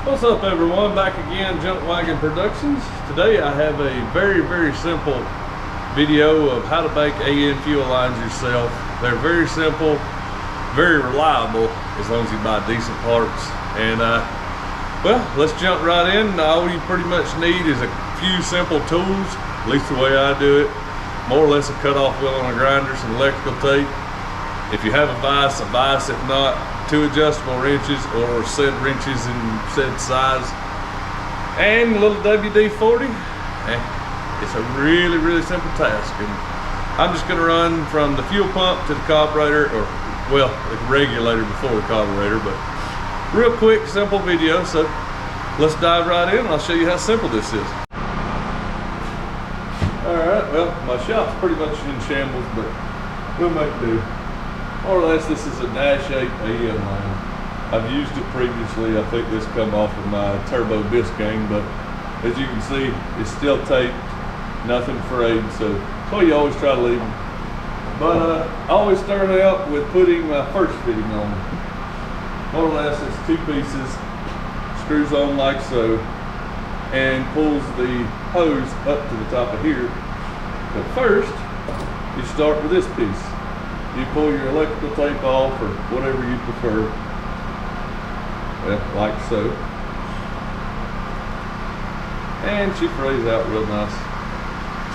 What's up everyone, back again, Junk Wagon Productions. Today I have a very simple video of how to make AN fuel lines yourself. They're very simple, very reliable as long as you buy decent parts. And well, let's jump right in. All you pretty much need is a few simple tools, at least the way I do it. More or less a cutoff wheel on a grinder, some electrical tape. If you have a vise, a vise. If not, 2 adjustable wrenches or said wrenches in said size, and a little WD-40. It's a really simple task. And I'm just going to run from the fuel pump to the carburetor, or well, the regulator before the carburetor, but real quick, simple video. So let's dive right in and I'll show you how simple this is. Alright, well, my shop's pretty much in shambles, but we'll make do. More or less, this is a Dash 8 AN line. I've used it previously. I think this come off of my turbo Biscayne, but as you can see, it's still taped, nothing frayed, so that's why you always try to leave them. But I always start out with putting my first fitting on. More or less, it's 2 pieces, screws on like so, and pulls the hose up to the top of here. But first, you start with this piece. You pull your electrical tape off, or whatever you prefer, well, like so. And she frays out real nice.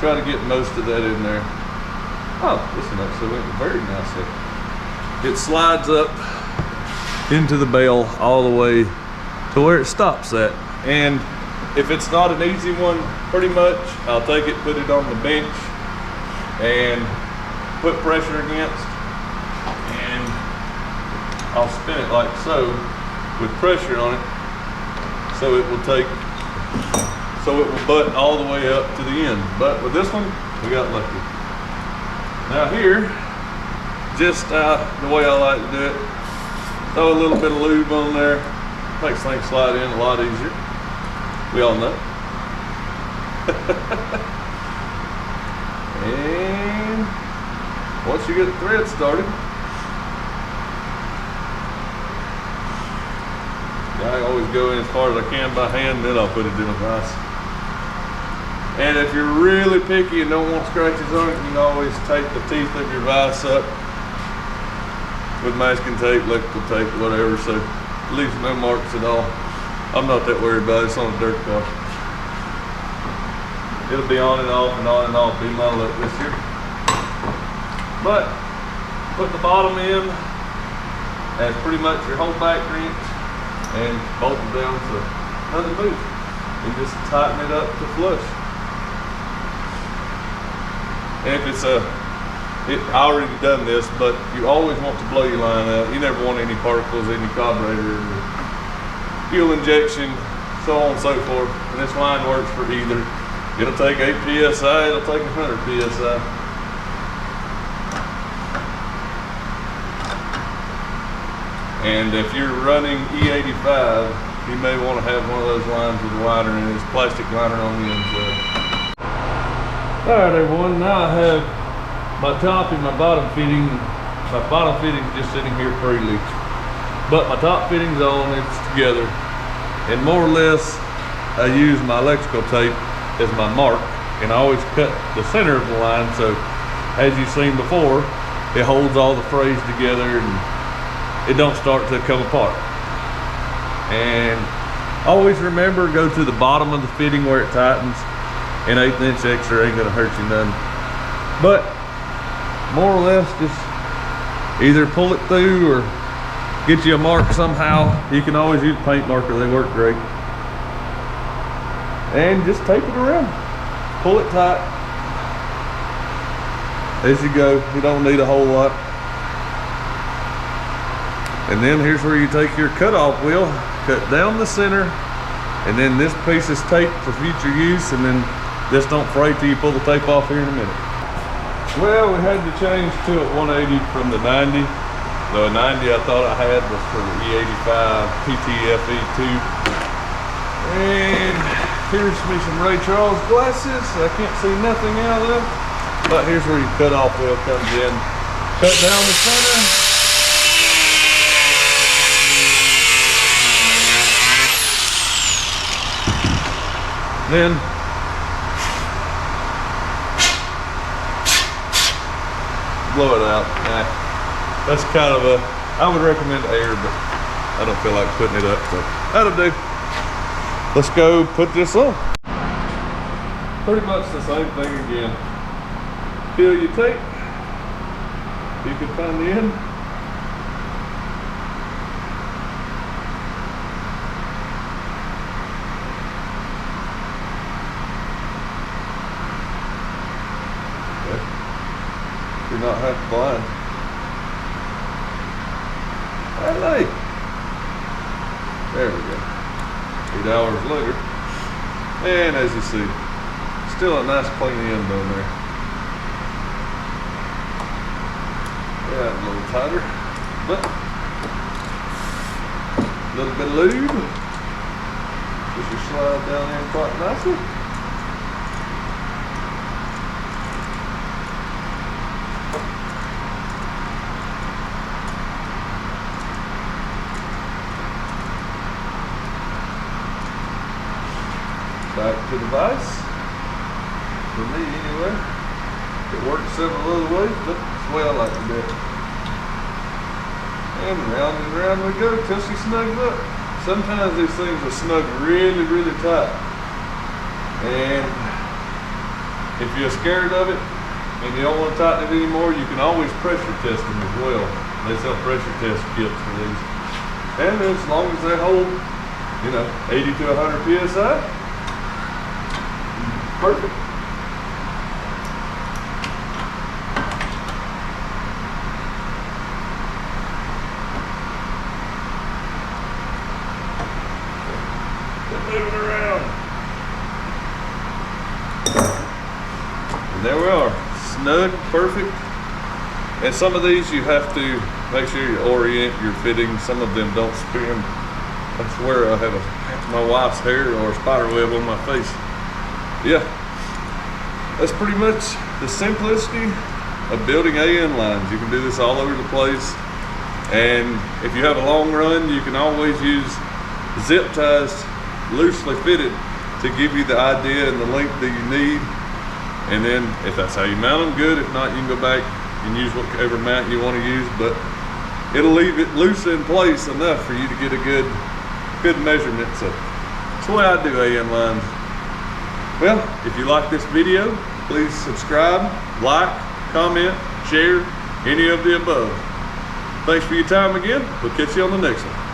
Try to get most of that in there. Oh, this one actually went very nicely. It slides up into the bale all the way to where it stops at. And if it's not an easy one, pretty much, I'll take it, put it on the bench, and put pressure against, and I'll spin it like so with pressure on it, so it will butt all the way up to the end. But with this one, we got lucky. Now here, just the way I like to do it, throw a little bit of lube on there, makes things slide in a lot easier. We all know. And once you get the thread started, I always go in as far as I can by hand, then I'll put it in a vise. And if you're really picky and don't want scratches on it, you can always tape the teeth of your vise up with masking tape, electrical tape, whatever, so it leaves no marks at all. I'm not that worried about it. It's on a dirt car. It'll be on and off and on and off, be my luck this year. But put the bottom in as pretty much your whole back wrench and bolt it down to another move. And just tighten it up to flush. And if it's I already done this, but you always want to blow your line out. You never want any particles in your carburetor, or fuel injection, so on and so forth. And this line works for either. It'll take 8 PSI, it'll take 100 PSI. And if you're running E85, you may want to have one of those lines with a liner in it. It's plastic liner on the inside. Alright everyone, now I have my top and my bottom fitting. My bottom fitting is just sitting here freely. But my top fitting's on, it's together. And more or less, I use my electrical tape as my mark, and I always cut the center of the line, so as you've seen before, it holds all the frays together and it don't start to come apart. And always remember, go to the bottom of the fitting where it tightens. An 1/8 inch extra ain't gonna hurt you none. But more or less, just either pull it through or get you a mark somehow. You can always use a paint marker, they work great. And just tape it around. Pull it tight as you go. You don't need a whole lot. And then here's where you take your cutoff wheel, cut down the center, and then this piece is taped for future use, and then this don't fray till you pull the tape off here in a minute. Well, we had to change to a 180 from the 90. The 90 I thought I had was for the E85 PTFE2. And here's me some Ray Charles glasses. I can't see nothing out of them. But here's where your cutoff wheel comes in. Cut down the center. Then blow it out. Nah, that's kind of a, I would recommend air, but I don't feel like putting it up, so that'll do. Let's go put this on. Pretty much the same thing again. Peel your tape. You can find the end. Okay. You're not half blind. Hello. There we go. 8 hours later. And as you see, still a nice clean end on there. Yeah, a little tighter, but a little bit of lube. Just your slide down in quite nicely. Back to the vise. For me anyway. It works several other ways, but it's the way I like to do it. And round we go till she snugs up. Sometimes these things will snug really, really tight. And if you're scared of it and you don't want to tighten it anymore, you can always pressure test them as well. They sell pressure test kits for these. And as long as they hold, 80 to 100 PSI, perfect. Moving around. And there we are, snug, perfect. And some of these you have to make sure you orient your fitting. Some of them don't spin. I swear I have my wife's hair or a spider web on my face. Yeah, that's pretty much the simplicity of building AN lines. You can do this all over the place. And if you have a long run, you can always use zip ties loosely fitted to give you the idea and the length that you need. And then if that's how you mount them, good. If not, you can go back and use whatever mount you want to use, but it'll leave it loose in place enough for you to get a good measurement. So that's the way I do AN lines. Well, if you like this video, please subscribe, like, comment, share, any of the above. Thanks for your time again. We'll catch you on the next one.